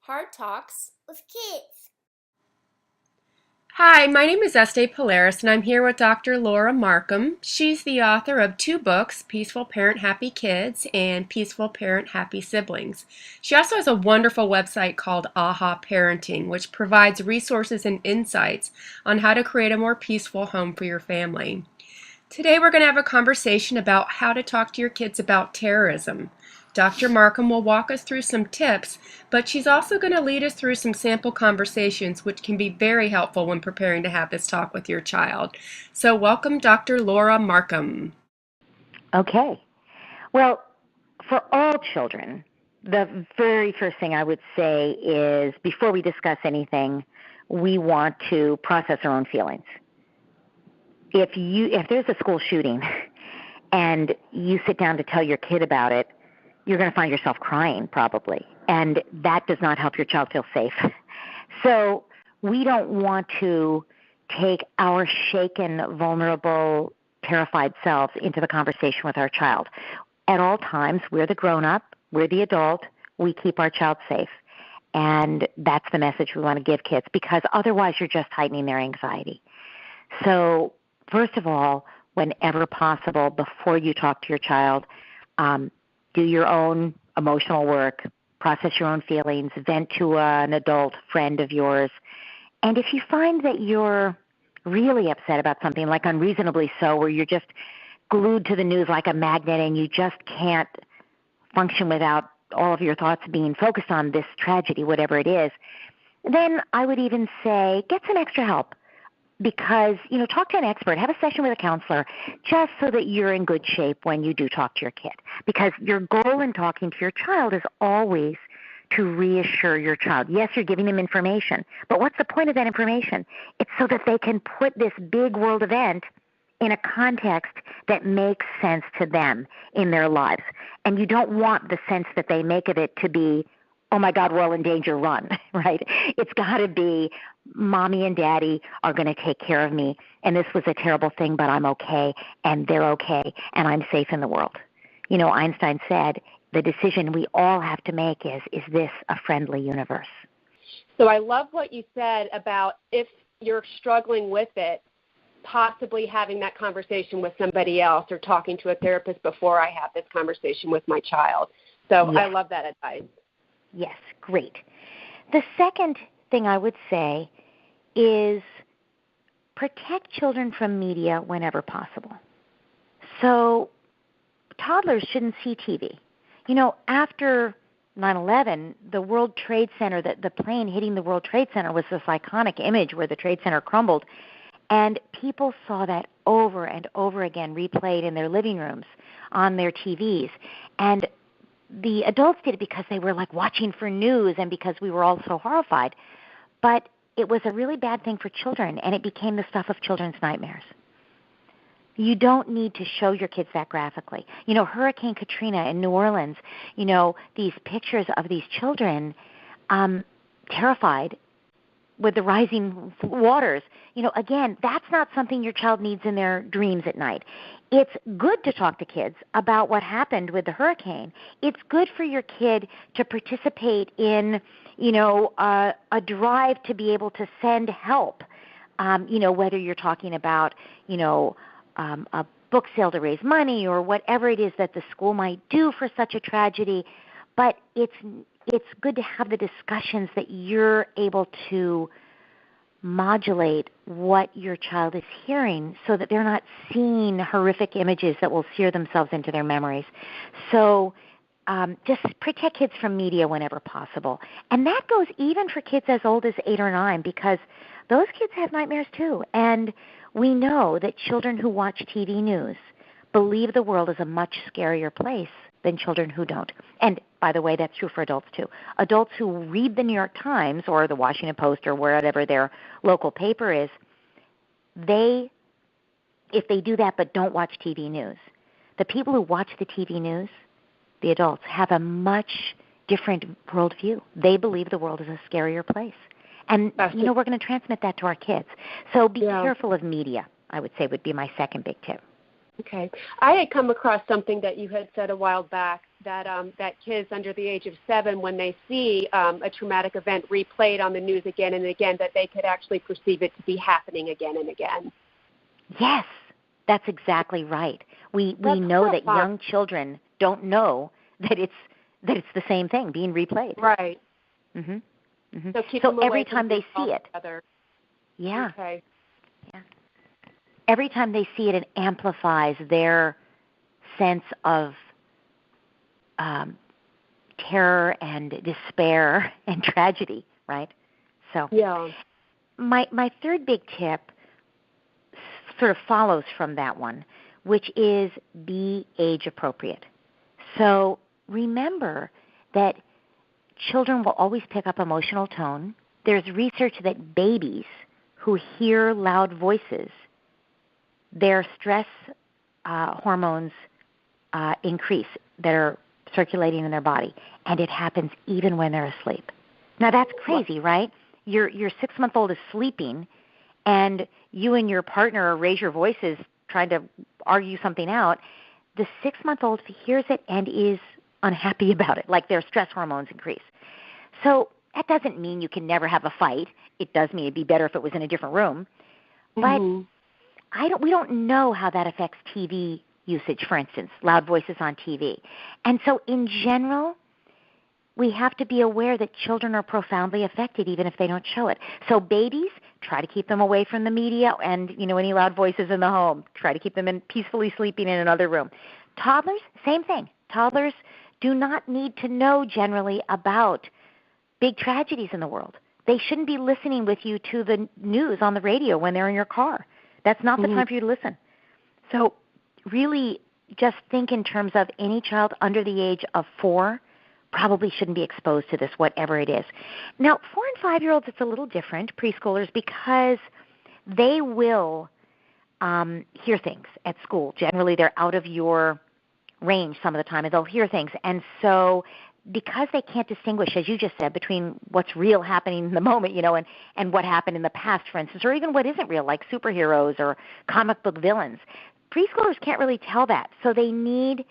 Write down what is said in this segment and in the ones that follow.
Hard Talks with Kids. Hi, my name is Estee Polaris, and I'm here with Dr. Laura Markham. She's the author of two books, Peaceful Parent Happy Kids and Peaceful Parent Happy Siblings. She also has a wonderful website called AHA Parenting, which provides resources and insights on how to create a more peaceful home for your family. Today we're going to have a conversation about how to talk to your kids about terrorism. Dr. Markham will walk us through some tips, but she's also going to lead us through some sample conversations, which can be very helpful when preparing to have this talk with your child. So welcome, Dr. Laura Markham. Okay. Well, for all children, the very first thing I would say is before we discuss anything, we want to process our own feelings. If there's a school shooting and you sit down to tell your kid about it, you're going to find yourself crying probably, and that does not help your child feel safe. So we don't want to take our shaken, vulnerable, terrified selves into the conversation with our child. At all times, we're the grown-up, we're the adult, we keep our child safe. And that's the message we want to give kids, because otherwise you're just heightening their anxiety. So first of all, whenever possible, before you talk to your child, do your own emotional work, process your own feelings, vent to an adult friend of yours. And if you find that you're really upset about something, like unreasonably so, where you're just glued to the news like a magnet and you just can't function without all of your thoughts being focused on this tragedy, whatever it is, then I would even say get some extra help. Because, talk to an expert, have a session with a counselor, just so that you're in good shape when you do talk to your kid. Because your goal in talking to your child is always to reassure your child. Yes, you're giving them information, but what's the point of that information? It's so that they can put this big world event in a context that makes sense to them in their lives. And you don't want the sense that they make of it to be, oh my God, we're all in danger, run, right? It's got to be, mommy and daddy are going to take care of me, and this was a terrible thing, but I'm okay, and they're okay, and I'm safe in the world. Einstein said, the decision we all have to make is this a friendly universe? So I love what you said about if you're struggling with it, possibly having that conversation with somebody else or talking to a therapist before I have this conversation with my child. So Yes. I love that advice. Yes, great. The second thing I would say is protect children from media whenever possible. So toddlers shouldn't see TV. After 9/11, the World Trade Center, the plane hitting the World Trade Center was this iconic image where the Trade Center crumbled. And people saw that over and over again replayed in their living rooms, on their TVs. And the adults did it because they were like watching for news and because we were all so horrified. But it was a really bad thing for children, and it became the stuff of children's nightmares. You don't need to show your kids that graphically. Hurricane Katrina in New Orleans, these pictures of these children terrified with the rising waters. Again, that's not something your child needs in their dreams at night. It's good to talk to kids about what happened with the hurricane. It's good for your kid to participate in, a drive to be able to send help. Whether you're talking about, a book sale to raise money or whatever it is that the school might do for such a tragedy. But it's good to have the discussions that you're able to modulate what your child is hearing so that they're not seeing horrific images that will sear themselves into their memories. So just protect kids from media whenever possible. And that goes even for kids as old as 8 or 9, because those kids have nightmares too. And we know that children who watch TV news believe the world is a much scarier place than children who don't. And by the way, that's true for adults too. Adults who read the New York Times or the Washington Post or wherever their local paper is, if they do that but don't watch TV news, the people who watch the TV news, the adults, have a much different worldview. They believe the world is a scarier place. And, we're going to transmit that to our kids. So be careful of media, I would say, would be my second big tip. Okay. I had come across something that you had said a while back that kids under the age of 7, when they see a traumatic event replayed on the news again and again, that they could actually perceive it to be happening again and again. Yes, that's exactly right. We know that young children don't know that it's the same thing being replayed. Right. Mhm. Mhm. So, keep so them every away time they see it. Together. Yeah. Okay. Yeah. Every time they see it, it amplifies their sense of terror and despair and tragedy, right? So yeah. My third big tip sort of follows from that one, which is be age appropriate. So remember that children will always pick up emotional tone. There's research that babies who hear loud voices, their stress hormones increase that are circulating in their body, and it happens even when they're asleep. Now that's crazy, right? Your 6-month-old is sleeping, and you and your partner raise your voices trying to argue something out. The 6-month-old hears it and is unhappy about it, like their stress hormones increase. So that doesn't mean you can never have a fight. It does mean it'd be better if it was in a different room. But we don't know how that affects TV usage, for instance, loud voices on TV. And so in general, we have to be aware that children are profoundly affected even if they don't show it. So babies, try to keep them away from the media and, any loud voices in the home. Try to keep them peacefully sleeping in another room. Toddlers, same thing. Toddlers do not need to know generally about big tragedies in the world. They shouldn't be listening with you to the news on the radio when they're in your car. That's not the time for you to listen. So really just think in terms of any child under the age of 4 probably shouldn't be exposed to this, whatever it is. Now, 4 and 5-year-olds, it's a little different, preschoolers, because they will hear things at school. Generally, they're out of your range some of the time, and they'll hear things. And so because they can't distinguish, as you just said, between what's real happening in the moment, and what happened in the past, for instance, or even what isn't real, like superheroes or comic book villains, preschoolers can't really tell that. So they need,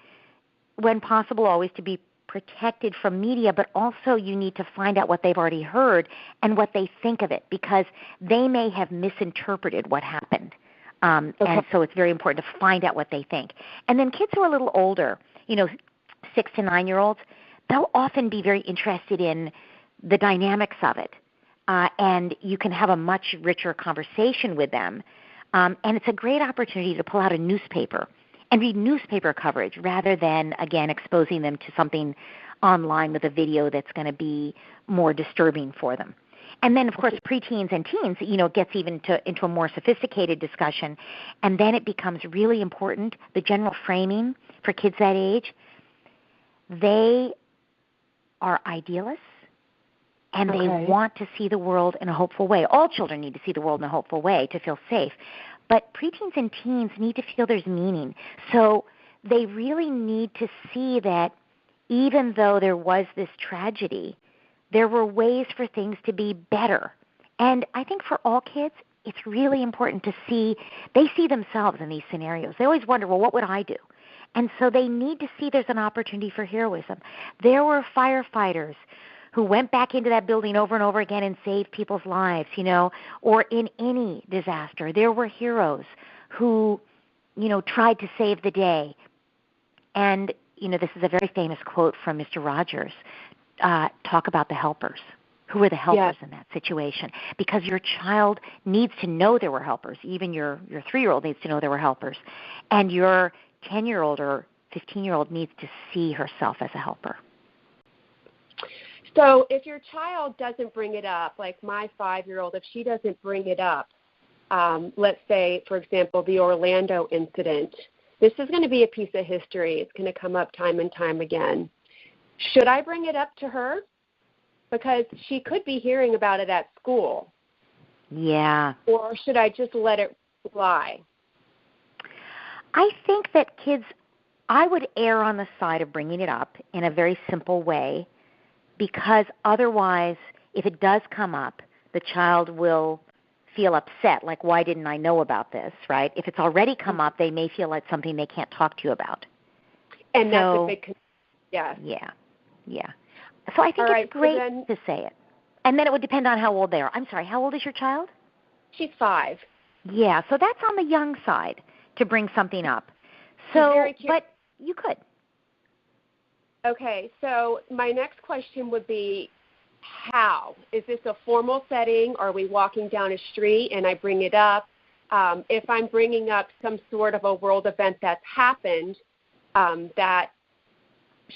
when possible, always to be protected from media, but also you need to find out what they've already heard and what they think of it, because they may have misinterpreted what happened. And so it's very important to find out what they think. And then kids who are a little older, 6 to 9-year-olds, they'll often be very interested in the dynamics of it. And you can have a much richer conversation with them. And it's a great opportunity to pull out a newspaper and read newspaper coverage rather than, again, exposing them to something online with a video that's going to be more disturbing for them. And then, of course, preteens and teens, it gets even into a more sophisticated discussion. And then it becomes really important, the general framing for kids that age. They are idealists, and they want to see the world in a hopeful way. All children need to see the world in a hopeful way to feel safe. But preteens and teens need to feel there's meaning. So they really need to see that even though there was this tragedy, there were ways for things to be better. And I think for all kids, it's really important to see, they see themselves in these scenarios. They always wonder, well, what would I do? And so they need to see there's an opportunity for heroism. There were firefighters who went back into that building over and over again and saved people's lives, or in any disaster. There were heroes who, tried to save the day. And, this is a very famous quote from Mr. Rogers. Talk about the helpers. Who were the helpers in that situation? Because your child needs to know there were helpers. Even your 3-year-old needs to know there were helpers. And your 10-year-old or 15-year-old needs to see herself as a helper. So if your child doesn't bring it up, like my 5-year-old, if she doesn't bring it up, let's say, for example, the Orlando incident, this is going to be a piece of history. It's going to come up time and time again. Should I bring it up to her? Because she could be hearing about it at school. Yeah. Or should I just let it lie? I think that I would err on the side of bringing it up in a very simple way, because otherwise, if it does come up, the child will feel upset, like, why didn't I know about this, right? If it's already come up, they may feel like something they can't talk to you about. And that's a big concern. Yes. Yeah. Yeah. So I think All right, it's great so then, to say it. And then it would depend on how old they are. I'm sorry, how old is your child? she's 5. Yeah, so that's on the young side to bring something up. She's So, very cute. but you could. Okay, so my next question would be, how? Is this a formal setting? Are we walking down a street and I bring it up? If I'm bringing up some sort of a world event that's happened that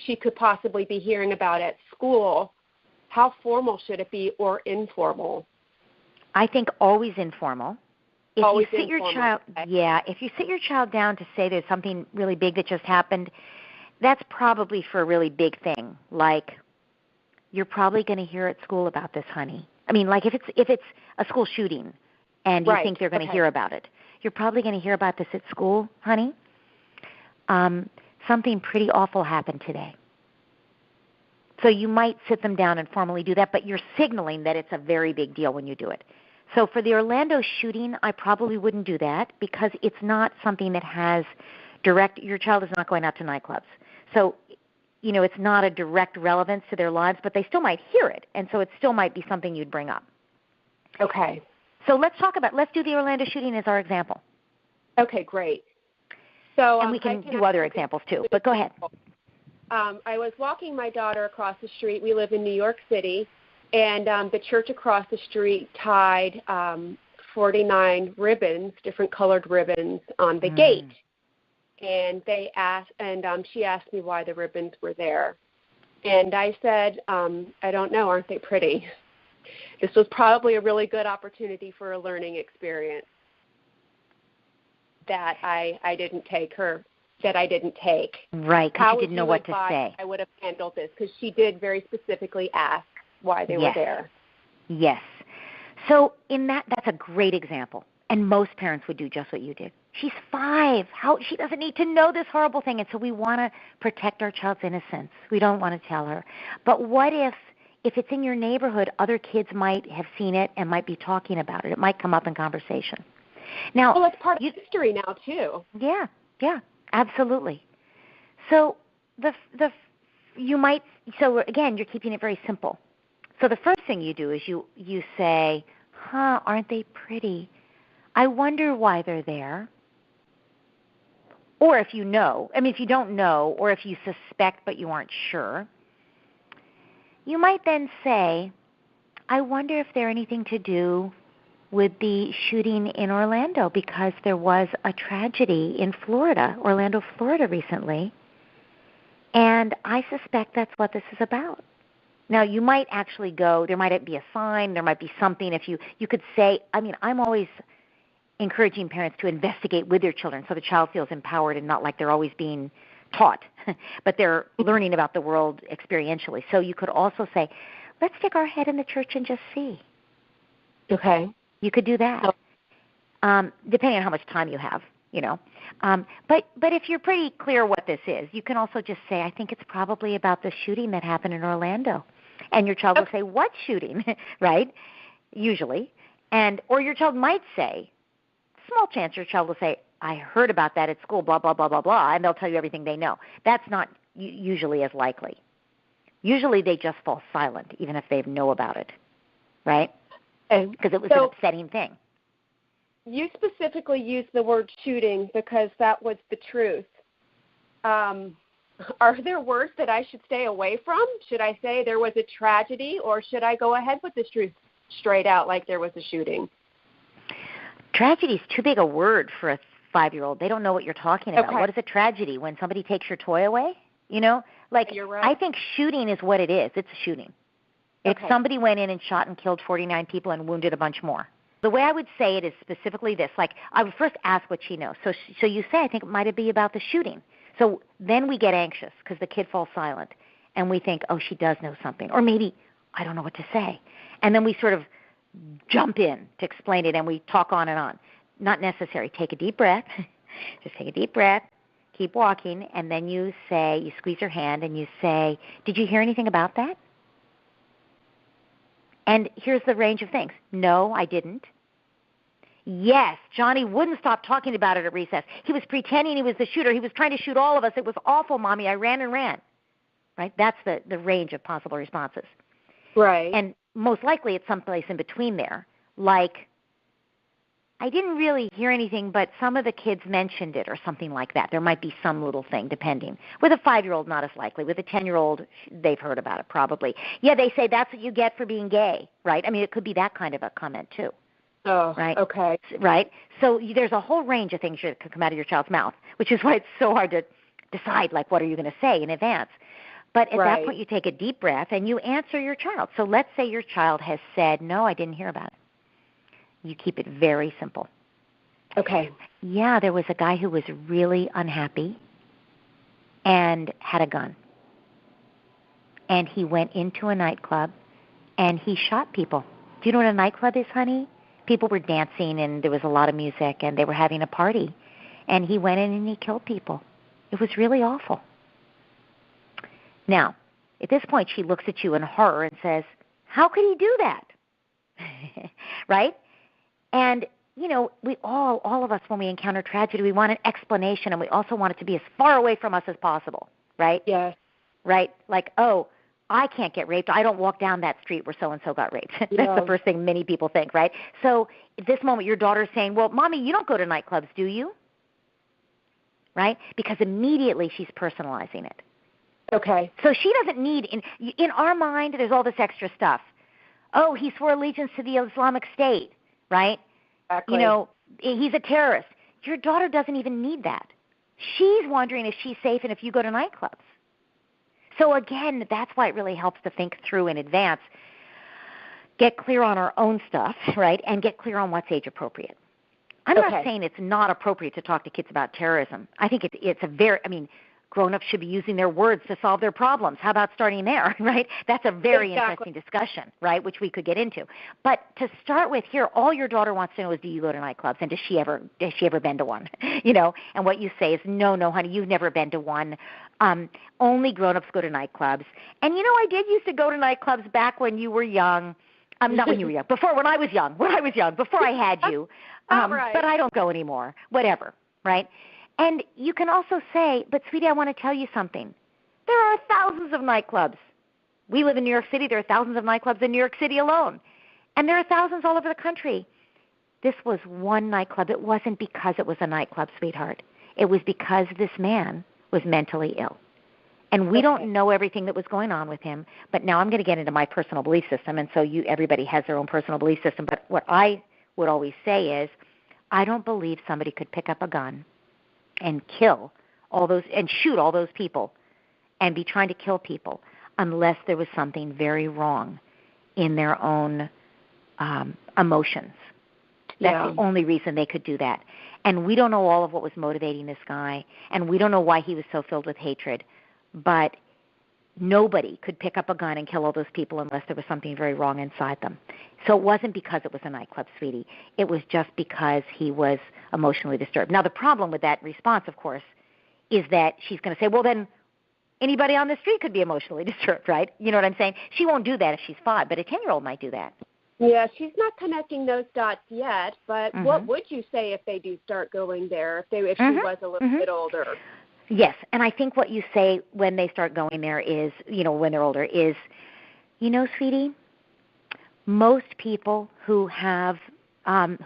she could possibly be hearing about at school, how formal should it be or informal? I think always informal. If Always you sit informal. your child, Okay. yeah, if you sit your child down to say there's something really big that just happened, that's probably for a really big thing. Like, you're probably going to hear at school about this, honey. I mean, like if it's a school shooting and you Right. think they're going to Okay. hear about it, you're probably going to hear about this at school, honey. Something pretty awful happened today. So you might sit them down and formally do that, but you're signaling that it's a very big deal when you do it. So for the Orlando shooting, I probably wouldn't do that because it's not something that has your child is not going out to nightclubs. So, it's not a direct relevance to their lives, but they still might hear it, and so it still might be something you'd bring up. Okay. So let's do the Orlando shooting as our example. Okay, great. So And we can do other examples too, but go ahead. I was walking my daughter across the street. We live in New York City, and the church across the street tied 49 ribbons, different colored ribbons, on the gate. And she asked me why the ribbons were there. And I said, I don't know, aren't they pretty? This was probably a really good opportunity for a learning experience that I didn't take. Right, because you didn't know what to say. I would have handled this because she did very specifically ask why they were there. Yes. So that's a great example. And most parents would do just what you did. She's 5. She doesn't need to know this horrible thing. And so we want to protect our child's innocence. We don't want to tell her. But what if it's in your neighborhood, other kids might have seen it and might be talking about it. It might come up in conversation. Now, well, it's part of history now, too. Yeah, absolutely. So again, you're keeping it very simple. So the first thing you do is you say, aren't they pretty? I wonder why they're there. Or if you don't know, or if you suspect but you aren't sure, you might then say, I wonder if they're anything to do with the shooting in Orlando, because there was a tragedy in Orlando, Florida recently, and I suspect that's what this is about. Now, you might actually go, there might be a sign, there might be something. If you could say, I'm always encouraging parents to investigate with their children so the child feels empowered and not like they're always being taught, but they're learning about the world experientially. So you could also say, let's stick our head in the church and just see. Okay. You could do that, depending on how much time you have, But if you're pretty clear what this is, you can also just say, I think it's probably about the shooting that happened in Orlando. And your child will say, what shooting, right, usually. Or your child might say, small chance your child will say, I heard about that at school, blah, blah, blah, blah, blah, and they'll tell you everything they know. That's not usually as likely. Usually they just fall silent, even if they know about it, right? Because it was an upsetting thing. You specifically used the word shooting because that was the truth. Are there words that I should stay away from? Should I say there was a tragedy, or should I go ahead with this truth straight out like there was a shooting? Tragedy is too big a word for a 5-year-old. They don't know what you're talking about. Okay. What is a tragedy? When somebody takes your toy away? You're right. I think shooting is what it is. It's a shooting. If somebody went in and shot and killed 49 people and wounded a bunch more. The way I would say it is specifically this. I would first ask what she knows. So you say, I think it might be about the shooting. So then we get anxious because the kid falls silent. And we think, oh, she does know something. Or maybe, I don't know what to say. And then we sort of jump in to explain it, and we talk on and on. Not necessary. Take a deep breath. Just take a deep breath. Keep walking. And then you squeeze her hand, and you say, did you hear anything about that? And here's the range of things. No, I didn't. Yes, Johnny wouldn't stop talking about it at recess. He was pretending he was the shooter. He was trying to shoot all of us. It was awful, Mommy. I ran and ran. right? That's the range of possible responses. Right. And most likely it's someplace in between there, like, I didn't really hear anything, but some of the kids mentioned it or something like that. There might be some little thing, depending. With a 5-year-old, not as likely. With a 10-year-old, they've heard about it probably. Yeah, they say that's what you get for being gay, right? I mean, it could be that kind of a comment too. Oh, right? Okay. Right? So there's a whole range of things that could come out of your child's mouth, which is why it's so hard to decide, like, what are you going to say in advance? But at that point, you take a deep breath and you answer your child. So let's say your child has said, no, I didn't hear about it. You keep it very simple. Okay. Yeah, there was a guy who was really unhappy and had a gun. And he went into a nightclub and he shot people. Do you know what a nightclub is, honey? People were dancing and there was a lot of music and they were having a party. And he went in and he killed people. It was really awful. Now, at this point, she looks at you in horror and says, how could he do that? Right? And, you know, we all of us, when we encounter tragedy, we want an explanation, and we also want it to be as far away from us as possible, right? Yes. Right? Like, oh, I can't get raped. I don't walk down that street where so-and-so got raped. That's the first thing many people think, right? So at this moment, your daughter's saying, well, Mommy, you don't go to nightclubs, do you? Right? Because immediately she's personalizing it. Okay. So she doesn't need, in our mind, there's all this extra stuff. Oh, he swore allegiance to the Islamic State, right? Exactly. You know, he's a terrorist. Your daughter doesn't even need that. She's wondering if she's safe and if you go to nightclubs. So again, that's why it really helps to think through in advance, get clear on our own stuff, right, and get clear on what's age appropriate. I'm not saying it's not appropriate to talk to kids about terrorism. I think it's a very, I mean, grown-ups should be using their words to solve their problems. How about starting there, right? That's a very interesting discussion, right, which we could get into. But to start with here, all your daughter wants to know is, do you go to nightclubs, and has she ever been to one? You know, and what you say is, no, honey, you've never been to one. Only grown-ups go to nightclubs. And, you know, I did used to go to nightclubs back when you were young. Not when you were young, when I was young, before I had you. Right. But I don't go anymore, whatever, right? And you can also say, but sweetie, I want to tell you something. There are thousands of nightclubs. We live in New York City. There are thousands of nightclubs in New York City alone. And there are thousands all over the country. This was one nightclub. It wasn't because it was a nightclub, sweetheart. It was because this man was mentally ill. And we don't know everything that was going on with him. But now I'm going to get into my personal belief system. And so everybody has their own personal belief system. But what I would always say is, I don't believe somebody could pick up a gun and kill all those and shoot all those people and be trying to kill people unless there was something very wrong in their own emotions. That's the only reason they could do that. And we don't know all of what was motivating this guy, and we don't know why he was so filled with hatred. But nobody could pick up a gun and kill all those people unless there was something very wrong inside them. So it wasn't because it was a nightclub, sweetie. It was just because he was emotionally disturbed. Now, the problem with that response, of course, is that she's going to say, well, then anybody on the street could be emotionally disturbed, right? You know what I'm saying? She won't do that if she's 5, but a 10-year-old might do that. Yeah, she's not connecting those dots yet, but what would you say if they do start going there, if she was a little bit older? Yes, and I think what you say when they start going there is, you know, when they're older is, you know, sweetie, most people who have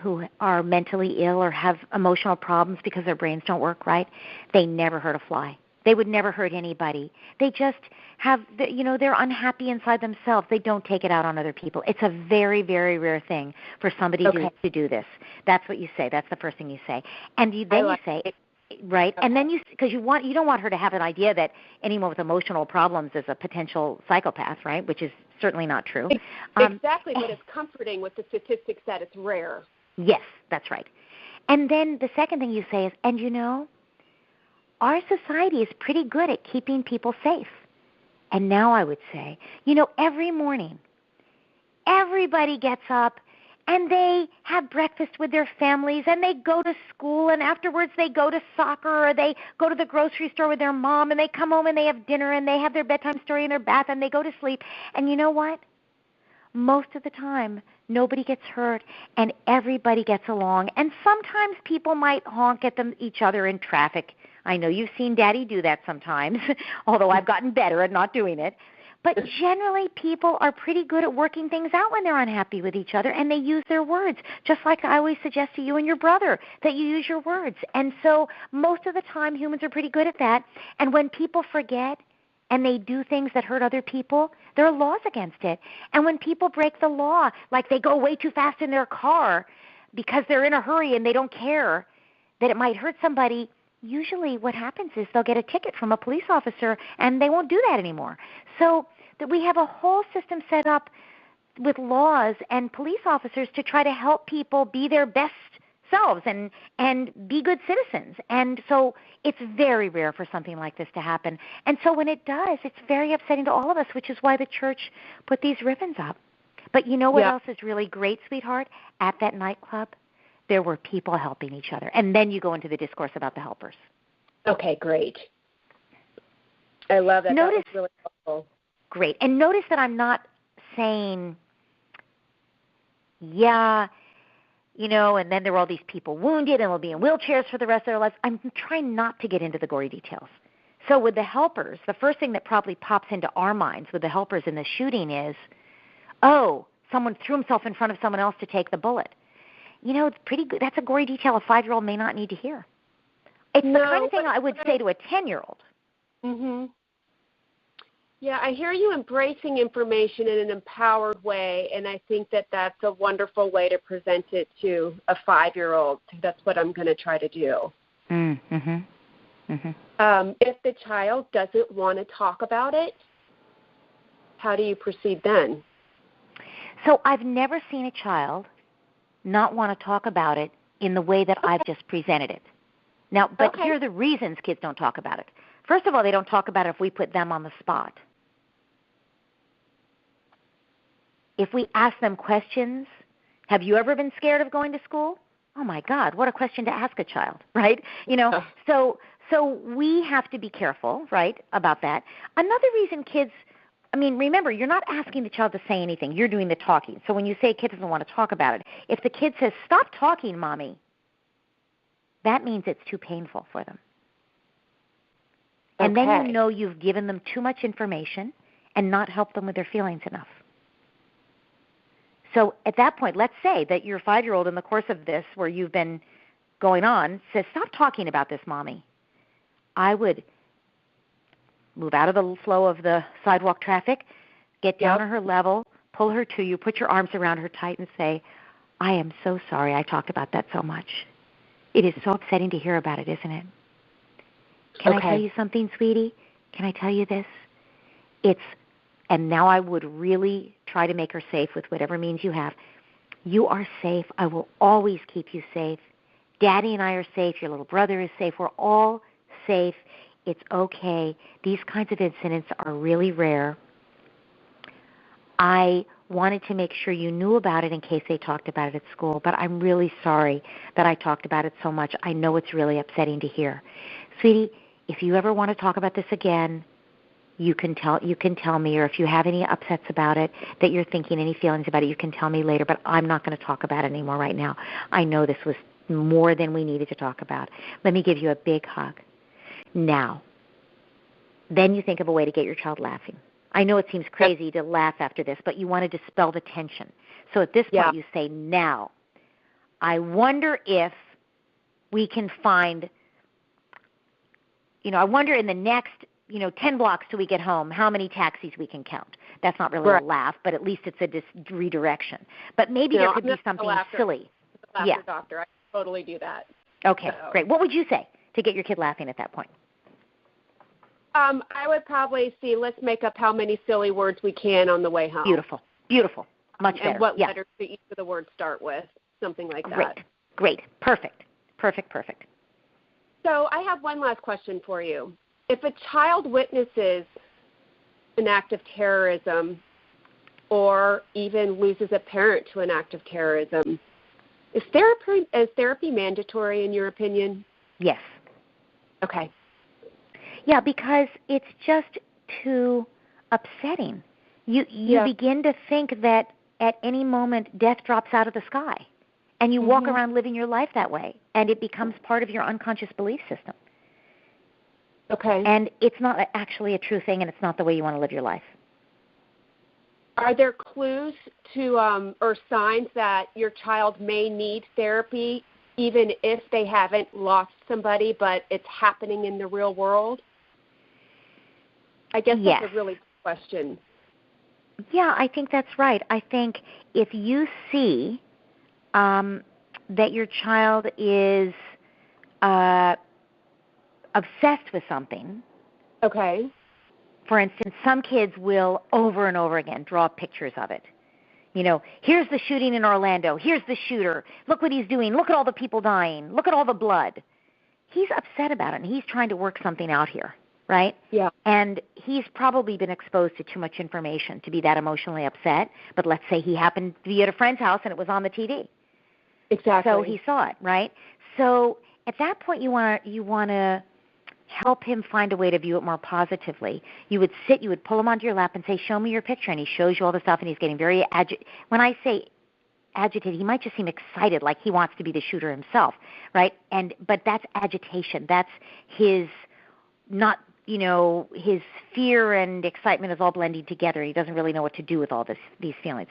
who are mentally ill or have emotional problems because their brains don't work right, they never hurt a fly. They would never hurt anybody. They just have, you know, they're unhappy inside themselves. They don't take it out on other people. It's a very, very rare thing for somebody to do this. That's what you say. That's the first thing you say. And you say, right? And then because you don't want her to have an idea that anyone with emotional problems is a potential psychopath, right? Which is certainly not true. Exactly, but it's comforting with the statistics that it's rare. Yes, that's right. And then the second thing you say is, and you know, our society is pretty good at keeping people safe. And now I would say, you know, every morning, everybody gets up and they have breakfast with their families and they go to school and afterwards they go to soccer or they go to the grocery store with their mom and they come home and they have dinner and they have their bedtime story in their bath and they go to sleep. And you know what? Most of the time, nobody gets hurt and everybody gets along. And sometimes people might honk at each other in traffic. I know you've seen Daddy do that sometimes, although I've gotten better at not doing it. But generally, people are pretty good at working things out when they're unhappy with each other, and they use their words, just like I always suggest to you and your brother that you use your words. And so most of the time, humans are pretty good at that. And when people forget and they do things that hurt other people, there are laws against it. And when people break the law, like they go way too fast in their car because they're in a hurry and they don't care that it might hurt somebody, usually what happens is they'll get a ticket from a police officer and they won't do that anymore. So that we have a whole system set up with laws and police officers to try to help people be their best selves and be good citizens. And so it's very rare for something like this to happen. And so when it does, it's very upsetting to all of us, which is why the church put these ribbons up. But you know what else is really great, sweetheart? At that nightclub, there were people helping each other. And then you go into the discourse about the helpers. Okay, great. I love that. Notice, that was really helpful. Great. And notice that I'm not saying, and then there were all these people wounded and will be in wheelchairs for the rest of their lives. I'm trying not to get into the gory details. So with the helpers, the first thing that probably pops into our minds with the helpers in the shooting is, someone threw himself in front of someone else to take the bullet. It's pretty good. That's a gory detail a 5-year-old may not need to hear. It's the kind of thing I would say to a 10-year-old. Mm-hmm. Yeah, I hear you embracing information in an empowered way, and I think that that's a wonderful way to present it to a 5-year-old. That's what I'm going to try to do. Mm-hmm. Mm-hmm. If the child doesn't want to talk about it, how do you proceed then? So I've never seen a child not want to talk about it in the way that I've just presented it. Now, but here are the reasons kids don't talk about it. First of all, they don't talk about it if we put them on the spot. If we ask them questions, have you ever been scared of going to school? Oh, my God, what a question to ask a child, right? So we have to be careful, right, about that. Another reason kids, remember, you're not asking the child to say anything. You're doing the talking. So when you say a kid doesn't want to talk about it, if the kid says, stop talking, Mommy, that means it's too painful for them. And then you know you've given them too much information and not helped them with their feelings enough. So at that point, let's say that your 5-year-old in the course of this, where you've been going on, says, stop talking about this, Mommy. I would move out of the flow of the sidewalk traffic, get down on her level, pull her to you, put your arms around her tight and say, I am so sorry I talked about that so much. It is so upsetting to hear about it, isn't it? Can I tell you something, sweetie? Can I tell you this? And now I would really try to make her safe with whatever means you have. You are safe. I will always keep you safe. Daddy and I are safe. Your little brother is safe. We're all safe. It's okay. These kinds of incidents are really rare. I wanted to make sure you knew about it in case they talked about it at school, but I'm really sorry that I talked about it so much. I know it's really upsetting to hear. Sweetie, if you ever want to talk about this again, you can tell me, or if you have any upsets about it, that you're thinking any feelings about it, you can tell me later, but I'm not going to talk about it anymore right now. I know this was more than we needed to talk about. Let me give you a big hug. Now, then you think of a way to get your child laughing. I know it seems crazy to laugh after this, but you want to dispel the tension. So at this point you say, now, I wonder if we can find, I wonder in the next 10 blocks till we get home, how many taxis we can count. That's not really a laugh, but at least it's a redirection. But maybe there could be something silly. Doctor, I can totally do that. Okay, great. What would you say to get your kid laughing at that point? I would probably let's make up how many silly words we can on the way home. Beautiful. Much better. And what letters do each of the words start with, something like that. Great. Perfect. So I have one last question for you. If a child witnesses an act of terrorism or even loses a parent to an act of terrorism, is therapy mandatory in your opinion? Yes. Okay. Yeah, because it's just too upsetting. You begin to think that at any moment death drops out of the sky, and you walk around living your life that way, and it becomes part of your unconscious belief system. Okay. And it's not actually a true thing, and it's not the way you want to live your life. Are there clues to or signs that your child may need therapy even if they haven't lost somebody, but it's happening in the real world? I guess Yes. That's a really good question. Yeah, I think that's right. I think if you see that your child is obsessed with something, Okay. for instance, some kids will over and over again draw pictures of it. You know, here's the shooting in Orlando. Here's the shooter. Look what he's doing. Look at all the people dying. Look at all the blood. He's upset about it, and he's trying to work something out here, right? Yeah. And he's probably been exposed to too much information to be that emotionally upset. But let's say he happened to be at a friend's house and it was on the TV. Exactly. So he saw it, right? So at that point, you want to help him find a way to view it more positively. You would pull him onto your lap and say, show me your picture. And he shows you all the stuff, and he's getting very when I say agitated, he might just seem excited, like he wants to be the shooter himself, right? But that's agitation. That's his his fear and excitement is all blending together. He doesn't really know what to do with all these feelings.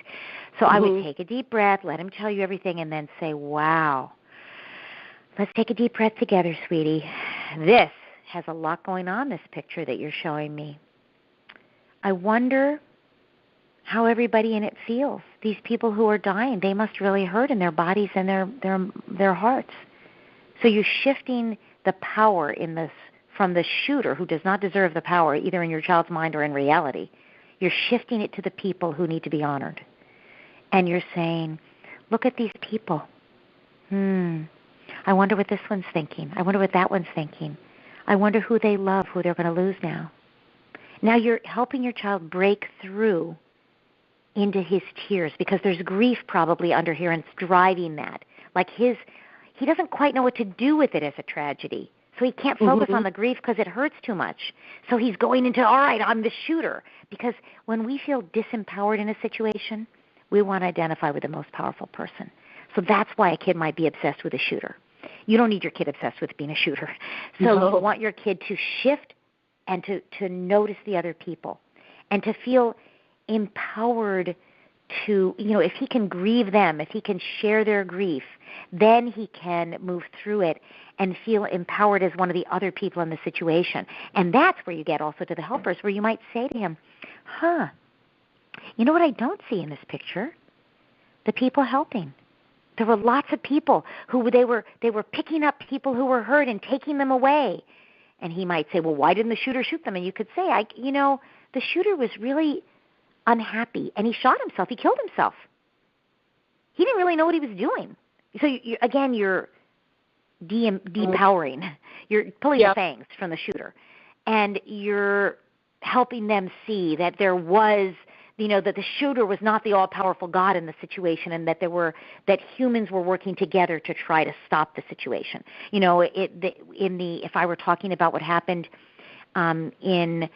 So I would take a deep breath, let him tell you everything, and then say, wow, let's take a deep breath together, sweetie. This has a lot going on, this picture that you're showing me. I wonder how everybody in it feels. These people who are dying, they must really hurt in their bodies and their hearts. So you're shifting the power in this from the shooter, who does not deserve the power, either in your child's mind or in reality. You're shifting it to the people who need to be honored. And you're saying, look at these people. I wonder what this one's thinking. I wonder what that one's thinking. I wonder who they love, who they're going to lose now. Now you're helping your child break through into his tears, because there's grief probably under here, and it's driving that. Like he doesn't quite know what to do with it as a tragedy. So he can't focus on the grief because it hurts too much. So he's going into, all right, I'm the shooter. Because when we feel disempowered in a situation, we want to identify with the most powerful person. So that's why a kid might be obsessed with a shooter. You don't need your kid obsessed with being a shooter. So you want your kid to shift and to notice the other people and to feel empowered to, if he can grieve them, if he can share their grief, then he can move through it and feel empowered as one of the other people in the situation. And that's where you get also to the helpers, where you might say to him, you know what I don't see in this picture? The people helping. There were lots of people who they were picking up people who were hurt and taking them away. And he might say, well, why didn't the shooter shoot them? And you could say, the shooter was really unhappy, and he shot himself. He killed himself. He didn't really know what he was doing. So, you're depowering. You're pulling the fangs from the shooter. And you're helping them see that there was, that the shooter was not the all-powerful God in the situation, and that that humans were working together to try to stop the situation. If I were talking about what happened in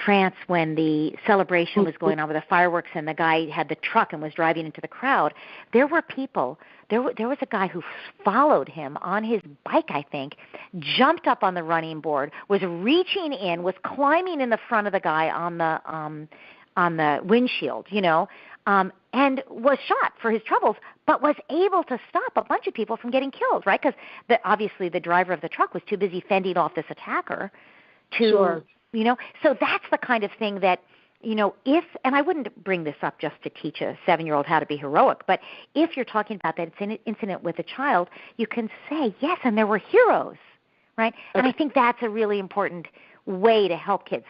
France when the celebration was going on with the fireworks, and the guy had the truck and was driving into the crowd, there were people. There was a guy who followed him on his bike, I think, jumped up on the running board, was reaching in, was climbing in the front of the guy on the windshield, and was shot for his troubles, but was able to stop a bunch of people from getting killed, right? Because obviously the driver of the truck was too busy fending off this attacker to, so that's the kind of thing that, and I wouldn't bring this up just to teach a 7-year-old how to be heroic, but if you're talking about that incident with a child, you can say, yes, and there were heroes, right? And I think that's a really important way to help kids.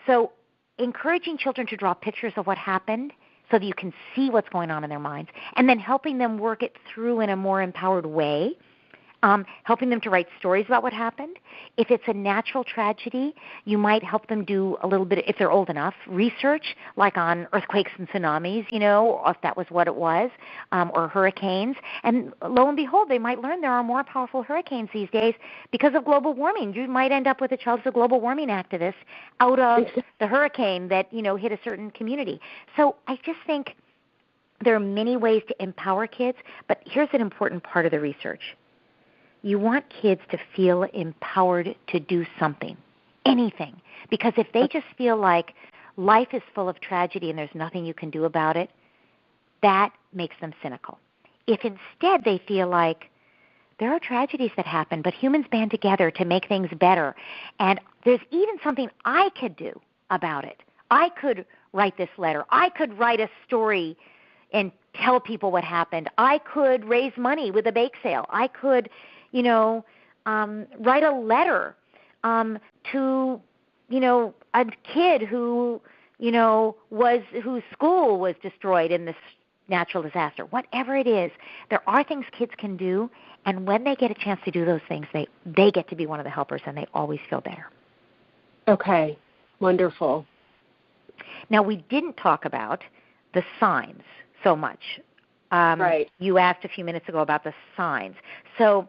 So encouraging children to draw pictures of what happened so that you can see what's going on in their minds, and then helping them work it through in a more empowered way, helping them to write stories about what happened. If it's a natural tragedy, you might help them do a little bit, if they're old enough, research, like on earthquakes and tsunamis, if that was what it was, or hurricanes. And lo and behold, they might learn there are more powerful hurricanes these days because of global warming. You might end up with a child who's a global warming activist out of the hurricane that, hit a certain community. So I just think there are many ways to empower kids, but here's an important part of the research. You want kids to feel empowered to do something. anything. Because if they just feel like life is full of tragedy and there's nothing you can do about it, that makes them cynical. If instead they feel like there are tragedies that happen, but humans band together to make things better, and there's even something I could do about it. I could write this letter. I could write a story and tell people what happened. I could raise money with a bake sale. I could, write a letter to, a kid whose school was destroyed in this natural disaster. Whatever it is, there are things kids can do, and when they get a chance to do those things, they get to be one of the helpers, and they always feel better. Okay, wonderful. Now, we didn't talk about the signs so much. Right. You asked a few minutes ago about the signs. So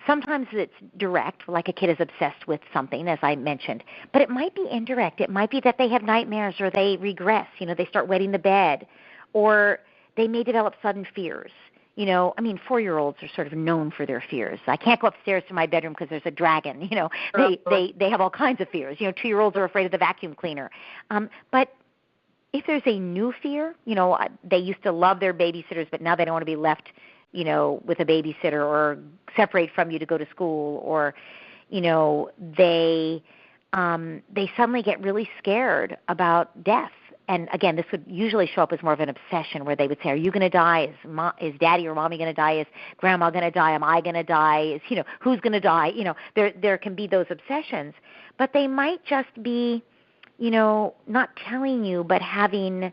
sometimes it's direct, like a kid is obsessed with something, as I mentioned. But it might be indirect. It might be that they have nightmares or they regress. They start wetting the bed. Or they may develop sudden fears. 4-year-olds are sort of known for their fears. I can't go upstairs to my bedroom because there's a dragon. They have all kinds of fears. 2-year-olds are afraid of the vacuum cleaner. But if there's a new fear, they used to love their babysitters, but now they don't want to be left, with a babysitter or separate from you to go to school, or, they suddenly get really scared about death. And again, this would usually show up as more of an obsession, where they would say, "Are you going to die? Is Daddy or Mommy going to die? Is Grandma going to die? Am I going to die? Who's going to die?" There can be those obsessions, but they might just be, not telling you, but having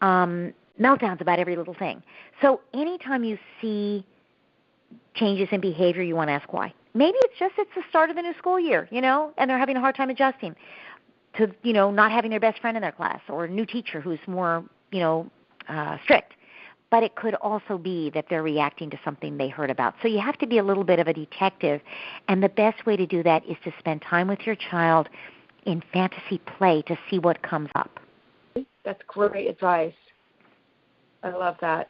meltdowns about every little thing. So anytime you see changes in behavior, you want to ask why. Maybe it's the start of the new school year, and they're having a hard time adjusting to, not having their best friend in their class, or a new teacher who's more, strict. But it could also be that they're reacting to something they heard about. So you have to be a little bit of a detective, and the best way to do that is to spend time with your child in fantasy play to see what comes up. That's great advice. I love that.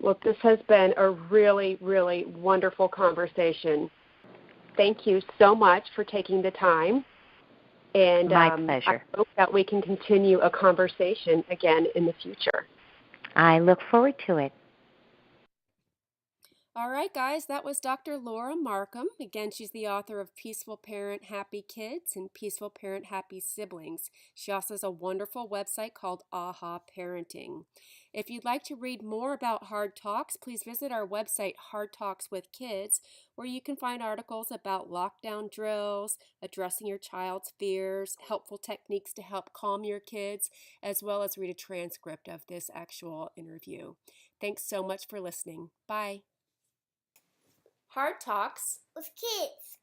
Well, this has been a really, really wonderful conversation. Thank you so much for taking the time. And my pleasure. I hope that we can continue a conversation again in the future. I look forward to it. All right, guys, that was Dr. Laura Markham. Again, she's the author of Peaceful Parent, Happy Kids and Peaceful Parent, Happy Siblings. She also has a wonderful website called AHA Parenting. If you'd like to read more about Hard Talks, please visit our website, Hard Talks with Kids, where you can find articles about lockdown drills, addressing your child's fears, helpful techniques to help calm your kids, as well as read a transcript of this actual interview. Thanks so much for listening. Bye. Hard Talks with Kids.